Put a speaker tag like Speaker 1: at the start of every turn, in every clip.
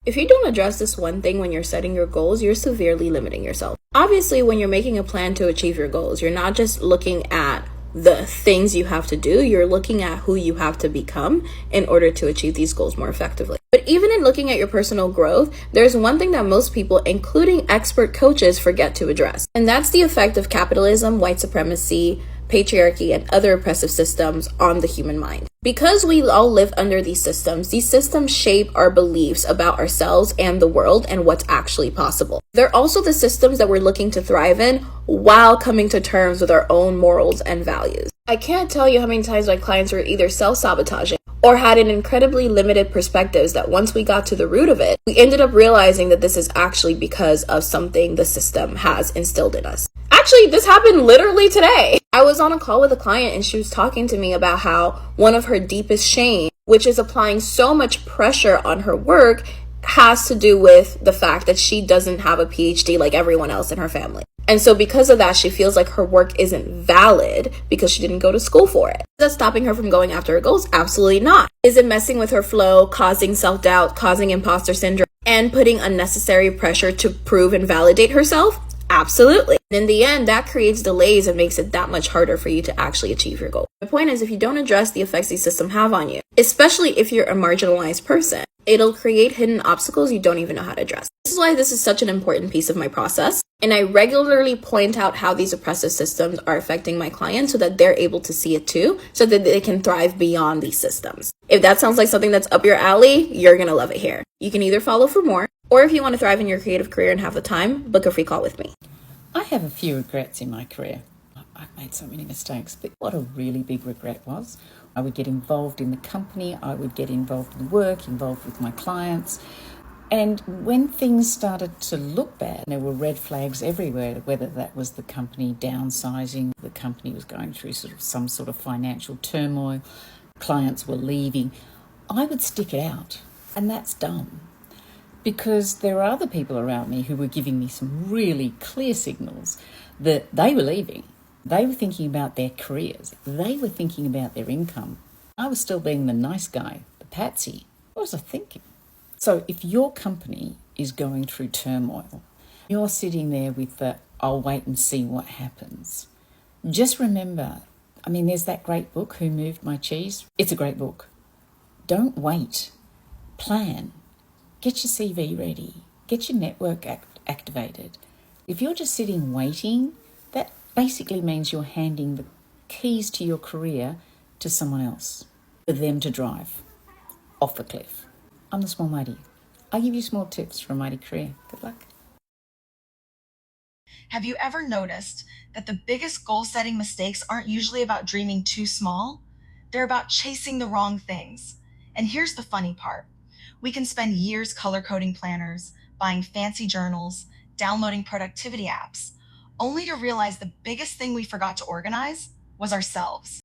Speaker 1: If you don't address this one thing when you're setting your goals, you're severely limiting yourself. Obviously, when you're making a plan to achieve your goals, you're not just looking at the things you have to do, you're looking at who you have to become in order to achieve these goals more effectively. But even in looking at your personal growth, there's one thing that most people, including expert coaches, forget to address. And that's the effect of capitalism, white supremacy, patriarchy, and other oppressive systems on the human mind. Because we all live under these systems shape our beliefs about ourselves and the world and what's actually possible. They're also the systems that we're looking to thrive in while coming to terms with our own morals and values. I can't tell you how many times my clients were either self-sabotaging or had an incredibly limited perspectives that once we got to the root of it, we ended up realizing that this is actually because of something the system has instilled in us. Actually, this happened literally today. I was on a call with a client and she was talking to me about how one of her deepest shame, which is applying so much pressure on her work, has to do with the fact that she doesn't have a PhD like everyone else in her family. And so because of that, she feels like her work isn't valid because she didn't go to school for it. Is that stopping her from going after her goals? Absolutely not. Is it messing with her flow, causing self-doubt, causing imposter syndrome, and putting unnecessary pressure to prove and validate herself? Absolutely. And in the end, that creates delays and makes it that much harder for you to actually achieve your goal. The point is, if you don't address the effects these systems have on you, especially if you're a marginalized person, it'll create hidden obstacles you don't even know how to address. This is why this is such an important piece of my process. And I regularly point out how these oppressive systems are affecting my clients so that they're able to see it too, so that they can thrive beyond these systems. If that sounds like something that's up your alley, you're going to love it here. You can either follow for more, or if you want to thrive in your creative career and have the time, book a free call with me.
Speaker 2: I have a few regrets in my career. I've made so many mistakes, but what a really big regret was, I would get involved in the company, I would get involved in work, involved with my clients. And when things started to look bad, there were red flags everywhere, whether that was the company downsizing, the company was going through some sort of financial turmoil, clients were leaving, I would stick it out. And that's dumb. Because there are other people around me who were giving me some really clear signals that they were leaving. They were thinking about their careers. They were thinking about their income. I was still being the nice guy, the patsy. What was I thinking? So if your company is going through turmoil, you're sitting there with the, I'll wait and see what happens. Just remember, there's that great book, Who Moved My Cheese? It's a great book. Don't wait. Plan. Get your CV ready. Get your network activated. If you're just sitting waiting, that basically means you're handing the keys to your career to someone else for them to drive off the cliff. I'm the small mighty. I give you small tips for a mighty career. Good luck.
Speaker 3: Have you ever noticed that the biggest goal-setting mistakes aren't usually about dreaming too small? They're about chasing the wrong things. And here's the funny part. We can spend years color-coding planners, buying fancy journals, downloading productivity apps, only to realize the biggest thing we forgot to organize was ourselves.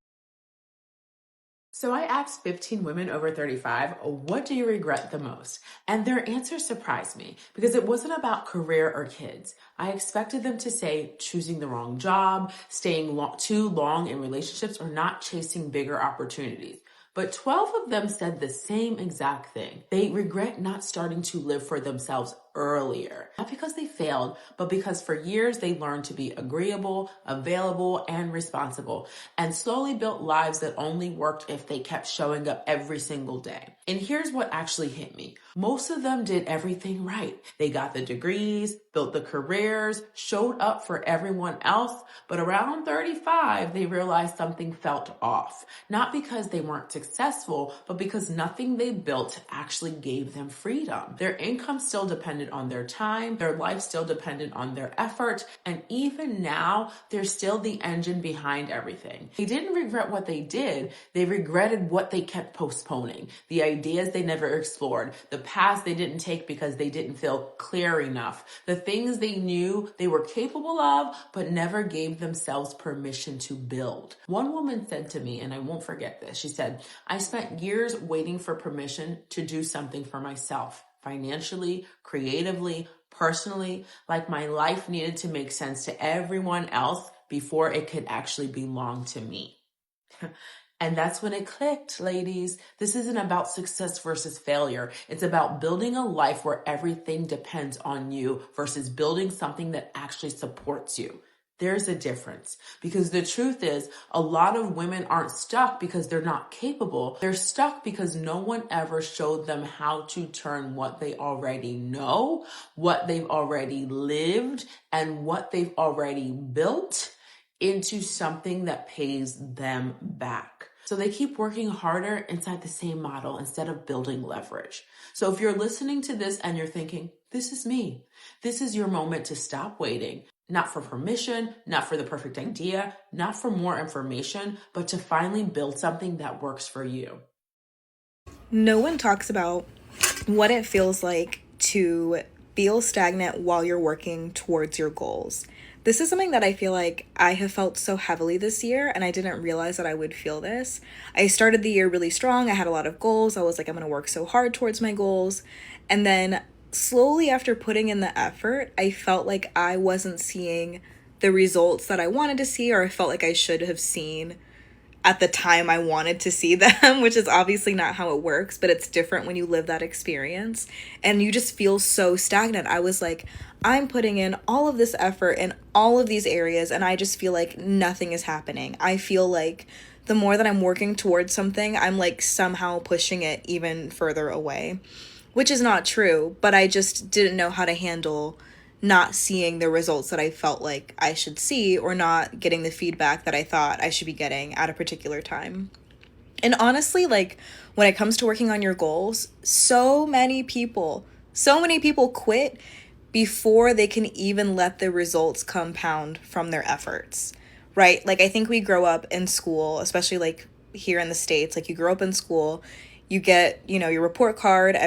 Speaker 4: So I asked 15 women over 35, what do you regret the most? And their answers surprised me because it wasn't about career or kids. I expected them to say choosing the wrong job, staying too long in relationships, or not chasing bigger opportunities. But 12 of them said the same exact thing. They regret not starting to live for themselves earlier. Not because they failed, but because for years they learned to be agreeable, available, and responsible, and slowly built lives that only worked if they kept showing up every single day. And here's what actually hit me. Most of them did everything right. They got the degrees, built the careers, showed up for everyone else, but around 35, they realized something felt off. Not because they weren't successful, but because nothing they built actually gave them freedom. Their income still depended on their time, their life still depended on their effort, and even now, they're still the engine behind everything. They didn't regret what they did, they regretted what they kept postponing, the ideas they never explored, the paths they didn't take because they didn't feel clear enough, the things they knew they were capable of, but never gave themselves permission to build. One woman said to me, and I won't forget this, she said, I spent years waiting for permission to do something for myself. Financially, creatively, personally, like my life needed to make sense to everyone else before it could actually belong to me. And that's when it clicked, ladies. This isn't about success versus failure. It's about building a life where everything depends on you versus building something that actually supports you. There's a difference, because the truth is a lot of women aren't stuck because they're not capable. They're stuck because no one ever showed them how to turn what they already know, what they've already lived, and what they've already built into something that pays them back. So they keep working harder inside the same model instead of building leverage. So if you're listening to this and you're thinking, this is me, this is your moment to stop waiting. Not for permission, not for the perfect idea, not for more information, but to finally build something that works for you.
Speaker 5: No one talks about what it feels like to feel stagnant while you're working towards your goals. This is something that I feel like I have felt so heavily this year, and I didn't realize that I would feel this. I started the year really strong. I had a lot of goals. I was like, I'm going to work so hard towards my goals. And then slowly after putting in the effort, I felt like I wasn't seeing the results that I wanted to see, or I felt like I should have seen at the time I wanted to see them, which is obviously not how it works, but it's different when you live that experience and you just feel so stagnant. I was like, I'm putting in all of this effort in all of these areas and I just feel like nothing is happening. I feel like the more that I'm working towards something, I'm like somehow pushing it even further away, which is not true, but I just didn't know how to handle not seeing the results that I felt like I should see, or not getting the feedback that I thought I should be getting at a particular time. And honestly, like when it comes to working on your goals, so many people quit before they can even let the results compound from their efforts, right? Like I think we grow up in school, especially like here in the States, like you grow up in school, you get, your report card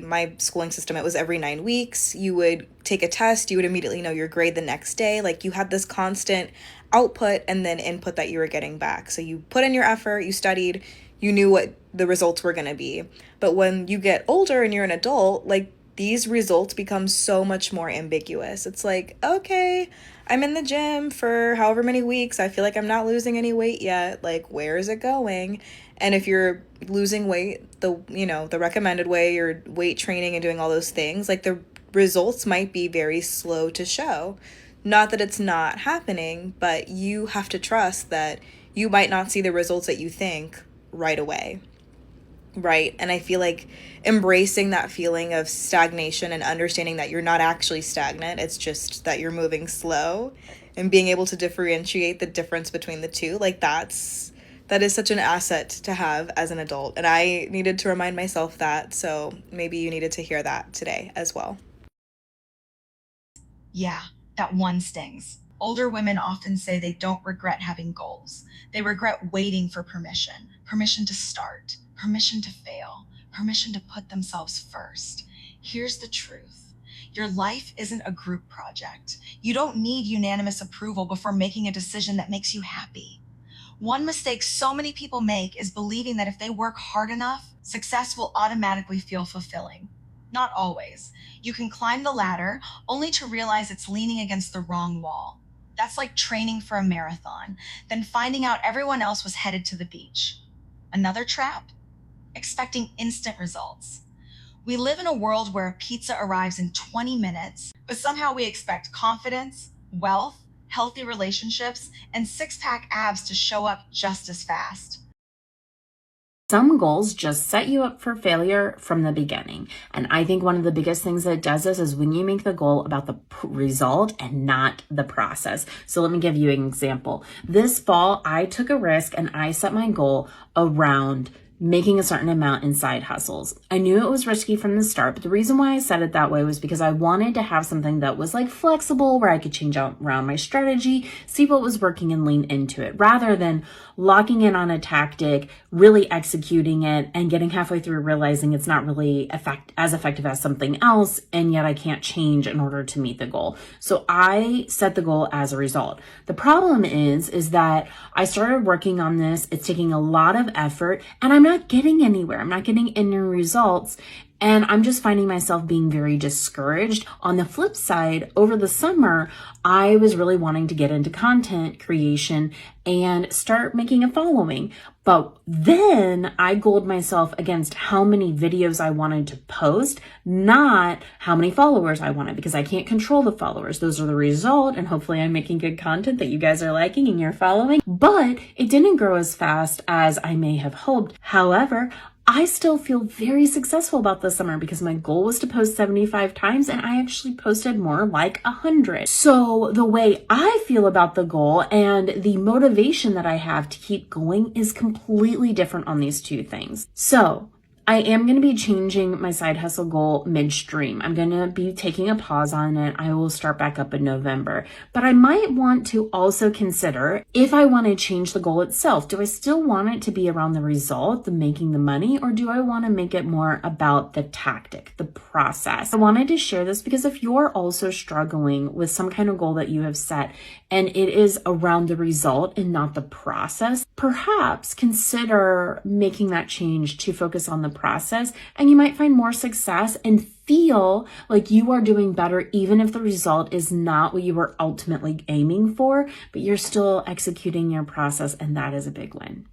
Speaker 5: my schooling system, it was every 9 weeks. You would take a test, you would immediately know your grade the next day. Like you had this constant output and then input that you were getting back. So you put in your effort, you studied, you knew what the results were going to be. But when you get older and you're an adult, like these results become so much more ambiguous. It's like, okay, I'm in the gym for however many weeks. I feel like I'm not losing any weight yet. Like, where is it going? And if you're losing weight the recommended way, you're weight training and doing all those things, like the results might be very slow to show. Not that it's not happening, but you have to trust that you might not see the results that you think right away. Right. And I feel like embracing that feeling of stagnation and understanding that you're not actually stagnant, it's just that you're moving slow, and being able to differentiate the difference between the two, like that is such an asset to have as an adult. And I needed to remind myself that. So maybe you needed to hear that today as well.
Speaker 3: Yeah, that one stings. Older women often say they don't regret having goals. They regret waiting for permission to start, permission to fail, permission to put themselves first. Here's the truth. Your life isn't a group project. You don't need unanimous approval before making a decision that makes you happy. One mistake so many people make is believing that if they work hard enough, success will automatically feel fulfilling. Not always. You can climb the ladder only to realize it's leaning against the wrong wall. That's like training for a marathon, then finding out everyone else was headed to the beach. Another trap? Expecting instant results. We live in a world where a pizza arrives in 20 minutes, but somehow we expect confidence, wealth, healthy relationships, and six-pack abs to show up just as fast.
Speaker 6: Some goals just set you up for failure from the beginning. And I think one of the biggest things that does this is when you make the goal about the result and not the process. So let me give you an example. This fall, I took a risk and I set my goal around making a certain amount in side hustles. I knew it was risky from the start, but the reason why I said it that way was because I wanted to have something that was like flexible, where I could change out around my strategy, see what was working and lean into it, rather than locking in on a tactic, really executing it, and getting halfway through realizing it's not really as effective as something else, and yet I can't change in order to meet the goal. So I set the goal as a result. The problem is that I started working on this. It's taking a lot of effort, and I'm not getting anywhere. I'm not getting any results. And I'm just finding myself being very discouraged. On the flip side, over the summer, I was really wanting to get into content creation and start making a following. But then I goaled myself against how many videos I wanted to post, not how many followers I wanted, because I can't control the followers. Those are the result, and hopefully I'm making good content that you guys are liking and you're following. But it didn't grow as fast as I may have hoped. However, I still feel very successful about this summer because my goal was to post 75 times and I actually posted more like 100. So the way I feel about the goal and the motivation that I have to keep going is completely different on these two things. So I am going to be changing my side hustle goal midstream. I'm going to be taking a pause on it. I will start back up in November. But I might want to also consider if I want to change the goal itself. Do I still want it to be around the result, the making the money, or do I want to make it more about the tactic, the process? I wanted to share this because if you're also struggling with some kind of goal that you have set and it is around the result and not the process, perhaps consider making that change to focus on the process, and you might find more success and feel like you are doing better even if the result is not what you were ultimately aiming for, but you're still executing your process, and that is a big win.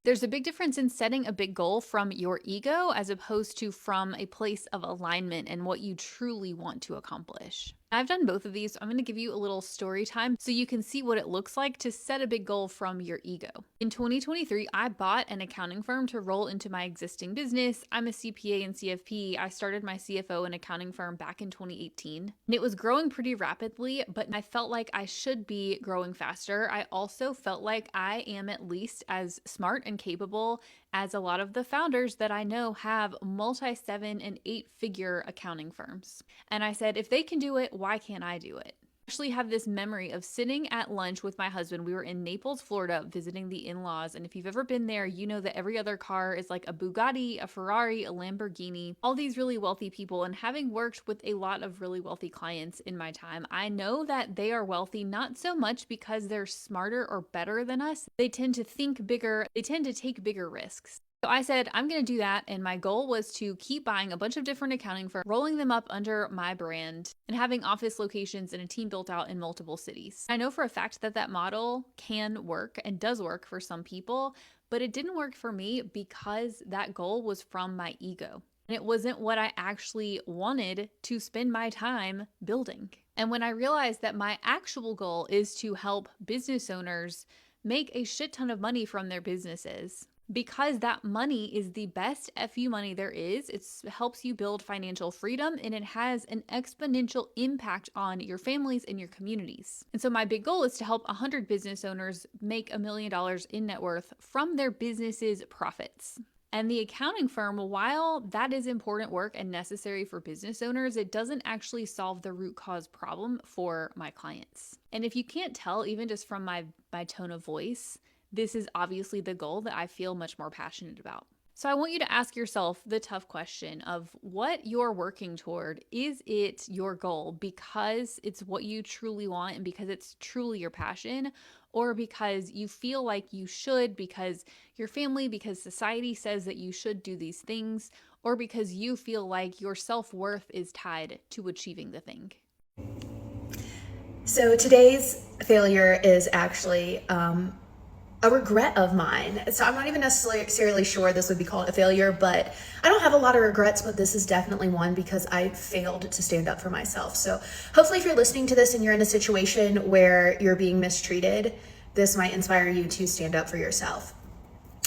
Speaker 7: There's a big difference in setting a big goal from your ego as opposed to from a place of alignment and what you truly want to accomplish. I've done both of these. So I'm going to give you a little story time so you can see what it looks like to set a big goal from your ego. In 2023, I bought an accounting firm to roll into my existing business. I'm a CPA and CFP. I started my CFO and accounting firm back in 2018. And it was growing pretty rapidly, but I felt like I should be growing faster. I also felt like I am at least as smart and capable as a lot of the founders that I know have multi-7 and 8-figure accounting firms. And I said, if they can do it, why can't I do it? I actually have this memory of sitting at lunch with my husband. We were in Naples, Florida, visiting the in-laws. And if you've ever been there, you know that every other car is like a Bugatti, a Ferrari, a Lamborghini, all these really wealthy people. And having worked with a lot of really wealthy clients in my time, I know that they are wealthy not so much because they're smarter or better than us. They tend to think bigger. They tend to take bigger risks. So I said, I'm going to do that. And my goal was to keep buying a bunch of different accounting firms, rolling them up under my brand, and having office locations and a team built out in multiple cities. I know for a fact that that model can work and does work for some people, but it didn't work for me because that goal was from my ego. And it wasn't what I actually wanted to spend my time building. And when I realized that my actual goal is to help business owners make a shit ton of money from their businesses, because that money is the best FU money there is. It helps you build financial freedom and it has an exponential impact on your families and your communities. And so my big goal is to help 100 business owners make $1 million in net worth from their business's profits. And the accounting firm, while that is important work and necessary for business owners, it doesn't actually solve the root cause problem for my clients. And if you can't tell, even just from my tone of voice, this is obviously the goal that I feel much more passionate about. So I want you to ask yourself the tough question of what you're working toward. Is it your goal because it's what you truly want and because it's truly your passion, or because you feel like you should, because your family, because society says that you should do these things, or because you feel like your self-worth is tied to achieving the thing?
Speaker 8: So today's failure is actually a regret of mine. So I'm not even necessarily sure this would be called a failure, but I don't have a lot of regrets, but this is definitely one because I failed to stand up for myself. So hopefully if you're listening to this and you're in a situation where you're being mistreated, this might inspire you to stand up for yourself.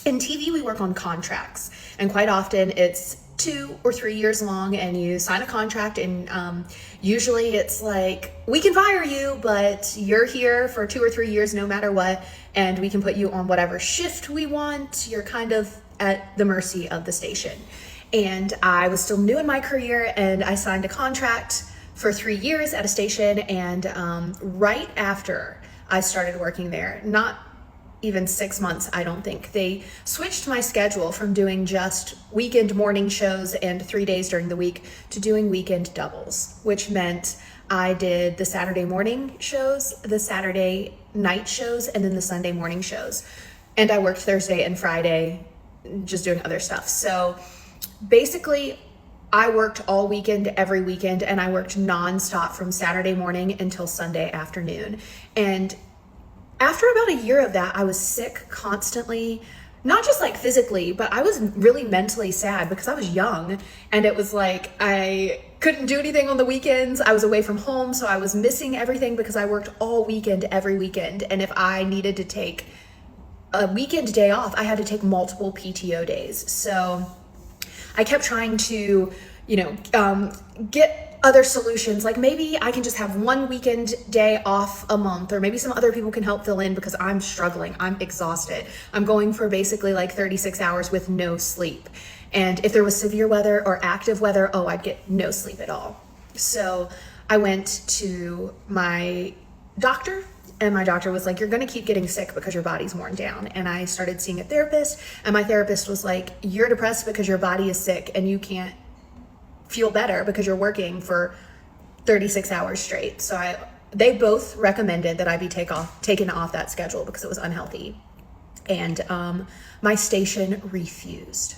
Speaker 8: In TV, we work on contracts, and quite often it's 2 or 3 years long, and you sign a contract, and usually it's like, we can fire you, but you're here for 2 or 3 years no matter what, and we can put you on whatever shift we want. You're kind of at the mercy of the station. And I was still new in my career, and I signed a contract for 3 years at a station, and right after I started working there, not even 6 months, I don't think, they switched my schedule from doing just weekend morning shows and 3 days during the week to doing weekend doubles, which meant I did the Saturday morning shows, the Saturday night shows, and then the Sunday morning shows. And I worked Thursday and Friday just doing other stuff. So basically, I worked all weekend, every weekend, and I worked nonstop from Saturday morning until Sunday afternoon. And after about a year of that, I was sick constantly, not just like physically, but I was really mentally sad because I was young, and it was like I couldn't do anything on the weekends. I was away from home, so I was missing everything because I worked all weekend, every weekend. And if I needed to take a weekend day off, I had to take multiple PTO days. So I kept trying to, get other solutions. Like maybe I can just have one weekend day off a month, or maybe some other people can help fill in because I'm struggling. I'm exhausted. I'm going for basically like 36 hours with no sleep. And if there was severe weather or active weather, I'd get no sleep at all. So I went to my doctor, and my doctor was like, you're going to keep getting sick because your body's worn down. And I started seeing a therapist, and my therapist was like, you're depressed because your body is sick and you can't feel better because you're working for 36 hours straight. So they both recommended that I be taken off that schedule because it was unhealthy. And my station refused.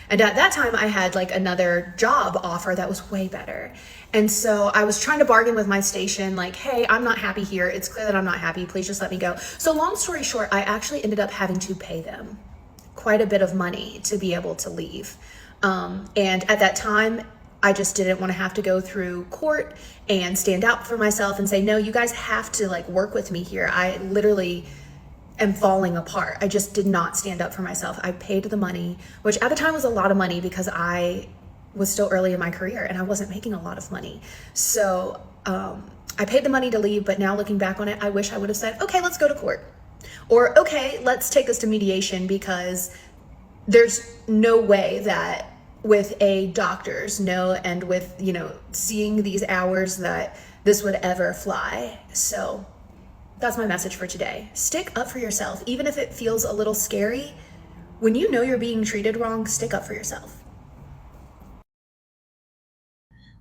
Speaker 8: And at that time I had like another job offer that was way better. And so I was trying to bargain with my station, like, hey, I'm not happy here. It's clear that I'm not happy. Please just let me go. So long story short, I actually ended up having to pay them quite a bit of money to be able to leave. And at that time, I just didn't want to have to go through court and stand out for myself and say, no, you guys have to like work with me here. I literally am falling apart. I just did not stand up for myself. I paid the money, which at the time was a lot of money because I was still early in my career and I wasn't making a lot of money. So I paid the money to leave, but now looking back on it, I wish I would have said, okay, let's go to court. Or, okay, let's take this to mediation, because there's no way that with a doctor's note and with, seeing these hours that this would ever fly. So that's my message for today. Stick up for yourself. Even if it feels a little scary, when you know you're being treated wrong, stick up for yourself.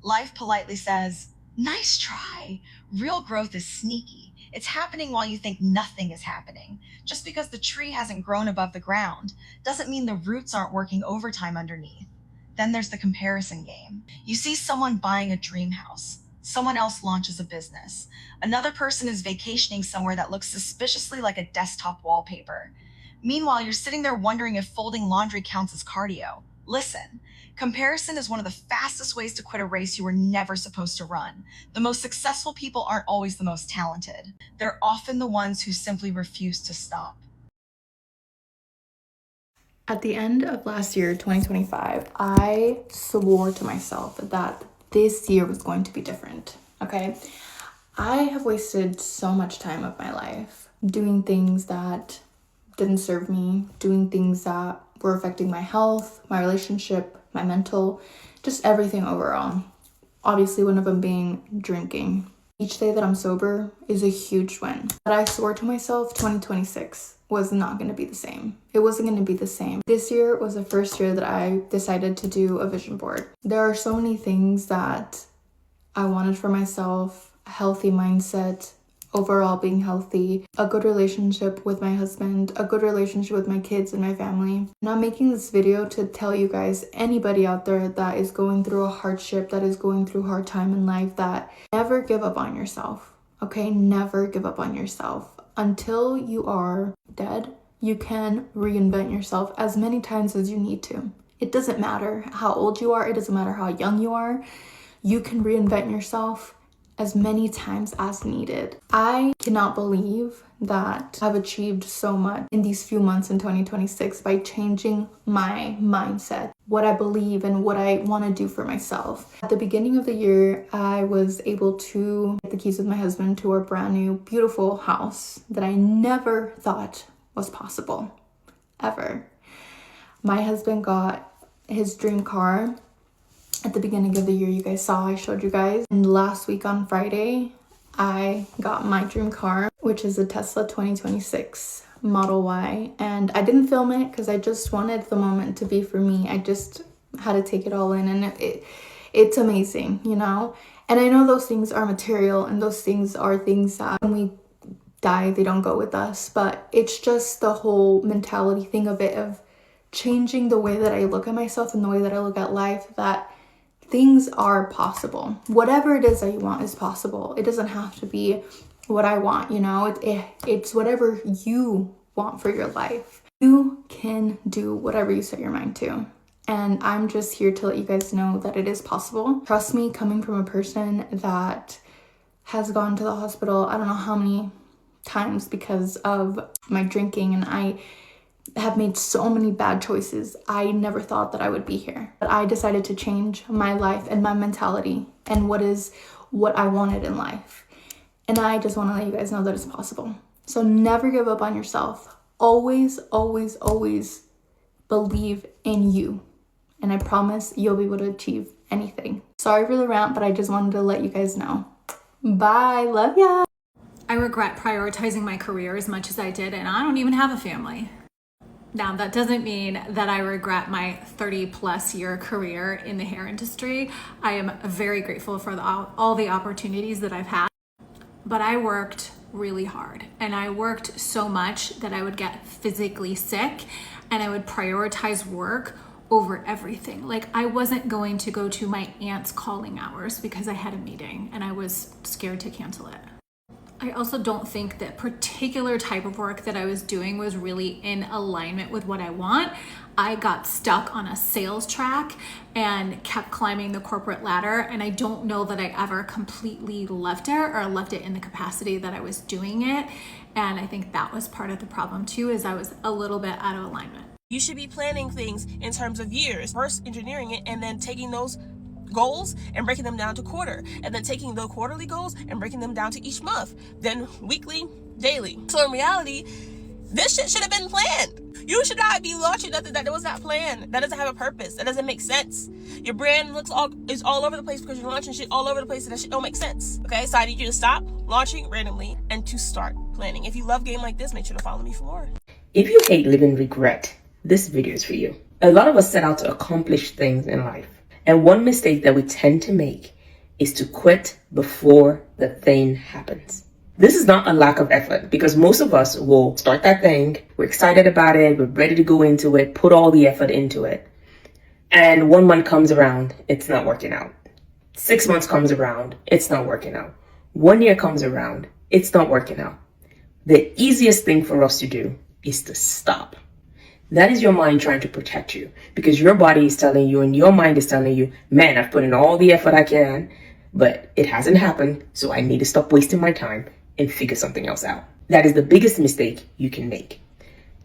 Speaker 3: Life politely says, nice try. Real growth is sneaky. It's happening while you think nothing is happening. Just because the tree hasn't grown above the ground doesn't mean the roots aren't working overtime underneath. Then there's the comparison game. You see someone buying a dream house. Someone else launches a business. Another person is vacationing somewhere that looks suspiciously like a desktop wallpaper. Meanwhile, you're sitting there wondering if folding laundry counts as cardio. Listen, comparison is one of the fastest ways to quit a race you were never supposed to run. The most successful people aren't always the most talented. They're often the ones who simply refuse to stop.
Speaker 1: At the end of last year, 2025, I swore to myself that this year was going to be different, okay? I have wasted so much time of my life doing things that didn't serve me, doing things that were affecting my health, my relationship, my mental, just everything overall. Obviously, one of them being drinking. Each day that I'm sober is a huge win. But I swore to myself 2026 was not going to be the same. It wasn't going to be the same. This year was the first year that I decided to do a vision board. There are so many things that I wanted for myself: a healthy mindset, overall being healthy, a good relationship with my husband, a good relationship with my kids and my family. And I'm making this video to tell you guys, anybody out there that is going through a hardship, that is going through a hard time in life, that never give up on yourself, okay? Never give up on yourself. Until you are dead, you can reinvent yourself as many times as you need to. It doesn't matter how old you are. It doesn't matter how young you are. You can reinvent yourself as many times as needed. I cannot believe that I've achieved so much in these few months in 2026 by changing my mindset, what I believe and what I want to do for myself. At the beginning of the year, I was able to get the keys with my husband to our brand new, beautiful house that I never thought was possible, ever. My husband got his dream car at the beginning of the year. You guys saw, I showed you guys. And last week on Friday, I got my dream car, which is a Tesla 2026 Model Y. And I didn't film it because I just wanted the moment to be for me. I just had to take it all in, and it's amazing, you know? And I know those things are material, and those things are things that when we die, they don't go with us. But it's just the whole mentality thing of it, of changing the way that I look at myself and the way that I look at life, that
Speaker 9: things are possible. Whatever it is that you want is possible. It doesn't have to be what I want, you know? It's whatever you want for your life. You can do whatever you set your mind to. And I'm just here to let you guys know that it is possible. Trust me, coming from a person that has gone to the hospital, I don't know how many times because of my drinking, and I have made so many bad choices. I never thought that I would be here. But I decided to change my life and my mentality and what I wanted in life. And I just want to let you guys know that it's possible. So never give up on yourself. Always, always, always believe in you. And I promise you'll be able to achieve anything. Sorry for the rant, but I just wanted to let you guys know. Bye. Love ya.
Speaker 10: I regret prioritizing my career as much as I did, and I don't even have a family. Now, that doesn't mean that I regret my 30 plus year career in the hair industry. I am very grateful for all the opportunities that I've had, but I worked really hard, and I worked so much that I would get physically sick, and I would prioritize work over everything. Like, I wasn't going to go to my aunt's calling hours because I had a meeting and I was scared to cancel it. I also don't think that particular type of work that I was doing was really in alignment with what I want. I got stuck on a sales track and kept climbing the corporate ladder, and I don't know that I ever completely left it or left it in the capacity that I was doing it. And I think that was part of the problem too, is I was a little bit out of alignment.
Speaker 11: You should be planning things in terms of years, first engineering it and then taking those goals and breaking them down to quarter, and then taking the quarterly goals and breaking them down to each month, then weekly, daily. So in reality, this shit should have been planned. You should not be launching nothing that was not planned. That doesn't have a purpose. That doesn't make sense. Your brand is all over the place because you're launching shit all over the place, and that shit don't make sense. Okay, so I need you to stop launching randomly and to start planning. If you love game like this, make sure to follow me for more.
Speaker 12: If you hate living regret, this video is for you. A lot of us set out to accomplish things in life, and one mistake that we tend to make is to quit before the thing happens. This is not a lack of effort, because most of us will start that thing, we're excited about it, we're ready to go into it, put all the effort into it, and 1 month comes around, it's not working out. 6 months comes around, it's not working out. 1 year comes around, it's not working out. The easiest thing for us to do is to stop. That is your mind trying to protect you, because your body is telling you and your mind is telling you, man, I've put in all the effort I can, but it hasn't happened, so I need to stop wasting my time and figure something else out. That is the biggest mistake you can make.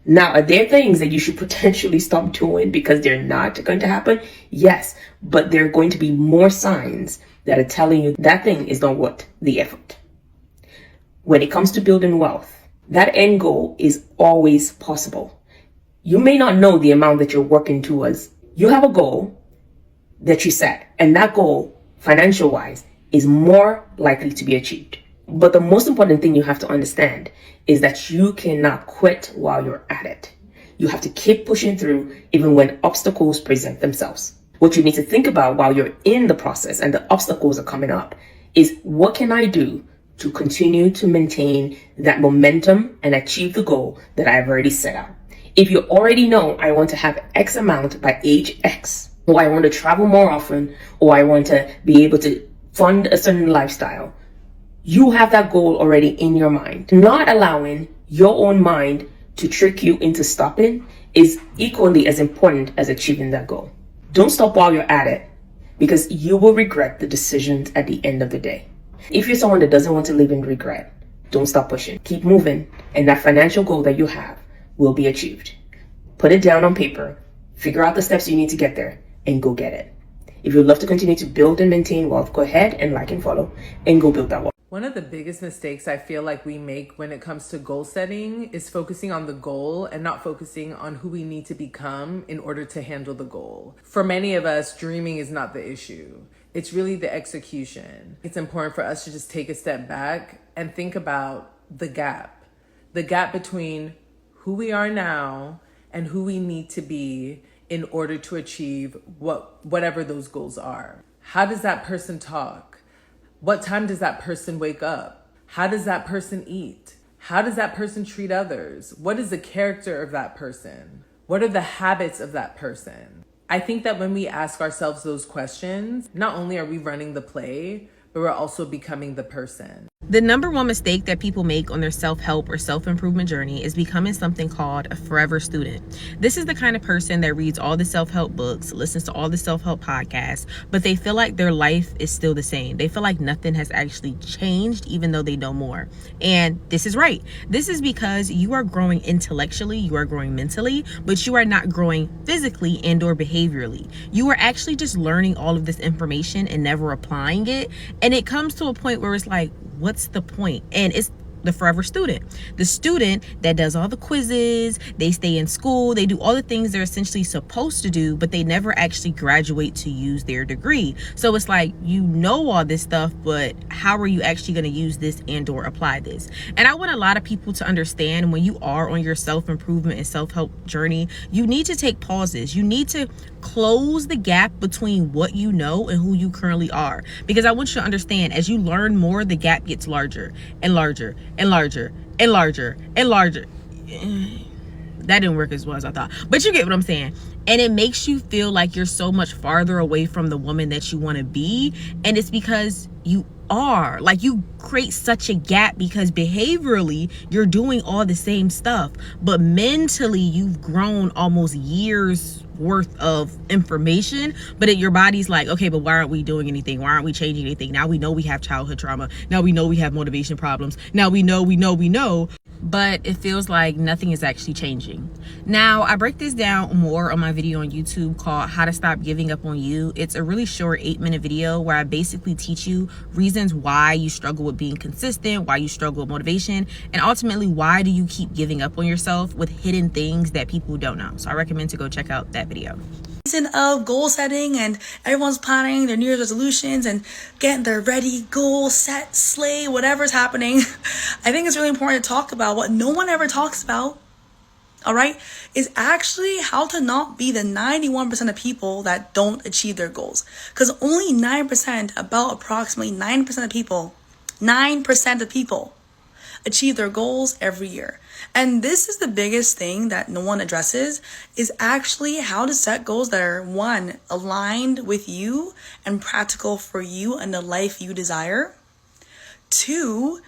Speaker 12: Now, are there things that you should potentially stop doing because they're not going to happen? Yes, but there are going to be more signs that are telling you that thing is not worth the effort. When it comes to building wealth, that end goal is always possible. You may not know the amount that you're working towards. You have a goal that you set, and that goal, financial wise, is more likely to be achieved. But the most important thing you have to understand is that you cannot quit while you're at it. You have to keep pushing through even when obstacles present themselves. What you need to think about while you're in the process and the obstacles are coming up is, what can I do to continue to maintain that momentum and achieve the goal that I've already set out? If you already know, I want to have X amount by age X, or I want to travel more often, or I want to be able to fund a certain lifestyle, you have that goal already in your mind. Not allowing your own mind to trick you into stopping is equally as important as achieving that goal. Don't stop while you're at it, because you will regret the decisions at the end of the day. If you're someone that doesn't want to live in regret, don't stop pushing. Keep moving, and that financial goal that you have will be achieved. Put it down on paper, figure out the steps you need to get there, and go get it. If you'd love to continue to build and maintain wealth, go ahead and like and follow, and go build that wealth.
Speaker 4: One of the biggest mistakes I feel like we make when it comes to goal setting is focusing on the goal and not focusing on who we need to become in order to handle the goal. For many of us, dreaming is not the issue. It's really the execution. It's important for us to just take a step back and think about the gap between who we are now and who we need to be in order to achieve whatever those goals are. How does that person talk? What time does that person wake up? How does that person eat? How does that person treat others? What is the character of that person? What are the habits of that person? I think that when we ask ourselves those questions, not only are we running the play, but we're also becoming the person.
Speaker 12: The number one mistake that people make on their self-help or self-improvement journey is becoming something called a forever student. This is the kind of person that reads all the self-help books, listens to all the self-help podcasts, but they feel like their life is still the same. They feel like nothing has actually changed, even though they know more. And this is right. This is because you are growing intellectually, you are growing mentally, but you are not growing physically and or behaviorally. You are actually just learning all of this information and never applying it. And it comes to a point where it's like, what's the point? And it's the forever student, the student that does all the quizzes, they stay in school, they do all the things they're essentially supposed to do, but they never actually graduate to use their degree. So it's like, you know all this stuff, but how are you actually going to use this and or apply this? And I want a lot of people to understand, when you are on your self-improvement and self-help journey, you need to take pauses. You need to close the gap between what you know and who you currently are, because I want you to understand, as you learn more, the gap gets larger and larger and larger and larger and larger. That didn't work as well as I thought, but you get what I'm saying. And it makes you feel like you're so much farther away from the woman that you want to be. And it's because you are, like, you create such a gap because behaviorally you're doing all the same stuff, but mentally you've grown almost years worth of information. But your body's like, okay, but why aren't we doing anything? Why aren't we changing anything? Now we know we have childhood trauma. Now we know we have motivation problems. Now we know, but it feels like nothing is actually changing. Now, I break this down more on my video on YouTube called How to Stop Giving Up on You. It's a really short 8-minute video where I basically teach you reasons why you struggle with being consistent, why you struggle with motivation, and ultimately, why do you keep giving up on yourself with hidden things that people don't know. So I recommend to go check out that video.
Speaker 13: Of goal setting, and everyone's planning their New Year's resolutions and getting their ready, goal set, slay, whatever's happening. I think it's really important to talk about what no one ever talks about, all right, is actually how to not be the 91% of people that don't achieve their goals. Because only 9%, about approximately 9% of people, 9% of people achieve their goals every year. And this is the biggest thing that no one addresses, is actually how to set goals that are, one, aligned with you and practical for you and the life you desire. Two,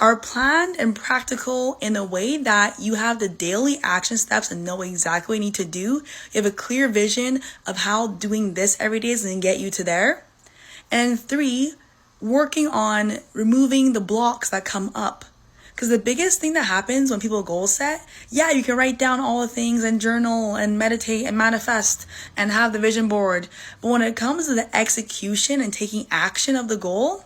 Speaker 13: are planned and practical in a way that you have the daily action steps and know exactly what you need to do. You have a clear vision of how doing this every day is going to get you to there. And three, working on removing the blocks that come up. Because the biggest thing that happens when people goal set, yeah, you can write down all the things and journal and meditate and manifest and have the vision board. But when it comes to the execution and taking action of the goal,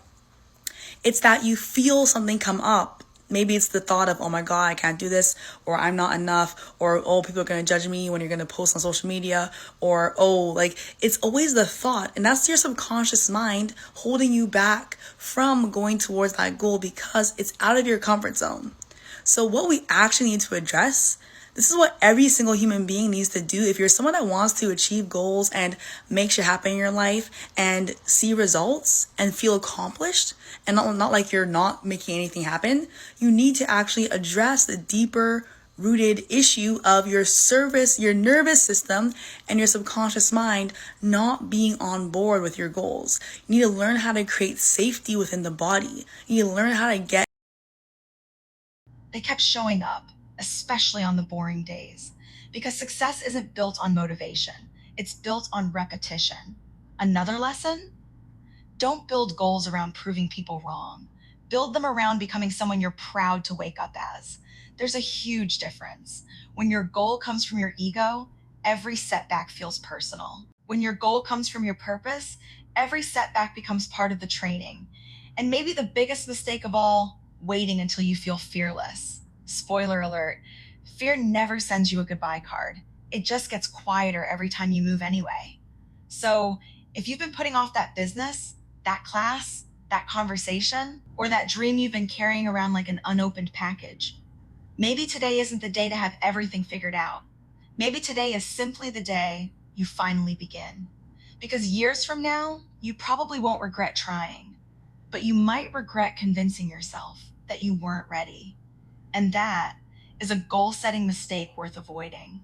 Speaker 13: it's that you feel something come up. Maybe it's the thought of, oh my God, I can't do this, or I'm not enough, or, oh, people are going to judge me when you're going to post on social media, or, oh, like, it's always the thought. And that's your subconscious mind holding you back from going towards that goal because it's out of your comfort zone. So what we actually need to address, this is what every single human being needs to do. If you're someone that wants to achieve goals and make shit happen in your life and see results and feel accomplished, and not like you're not making anything happen, you need to actually address the deeper rooted issue of your nervous system and your subconscious mind not being on board with your goals. You need to learn how to create safety within the body. You need to learn how to get.
Speaker 3: They kept showing up, especially on the boring days, because success isn't built on motivation. It's built on repetition. Another lesson? Don't build goals around proving people wrong. Build them around becoming someone you're proud to wake up as. There's a huge difference. When your goal comes from your ego, every setback feels personal. When your goal comes from your purpose, every setback becomes part of the training. And maybe the biggest mistake of all, waiting until you feel fearless. Spoiler alert, fear never sends you a goodbye card. It just gets quieter every time you move anyway. So if you've been putting off that business, that class, that conversation, or that dream you've been carrying around like an unopened package, maybe today isn't the day to have everything figured out. Maybe today is simply the day you finally begin. Because years from now, you probably won't regret trying, but you might regret convincing yourself that you weren't ready. And that is a goal-setting mistake worth avoiding.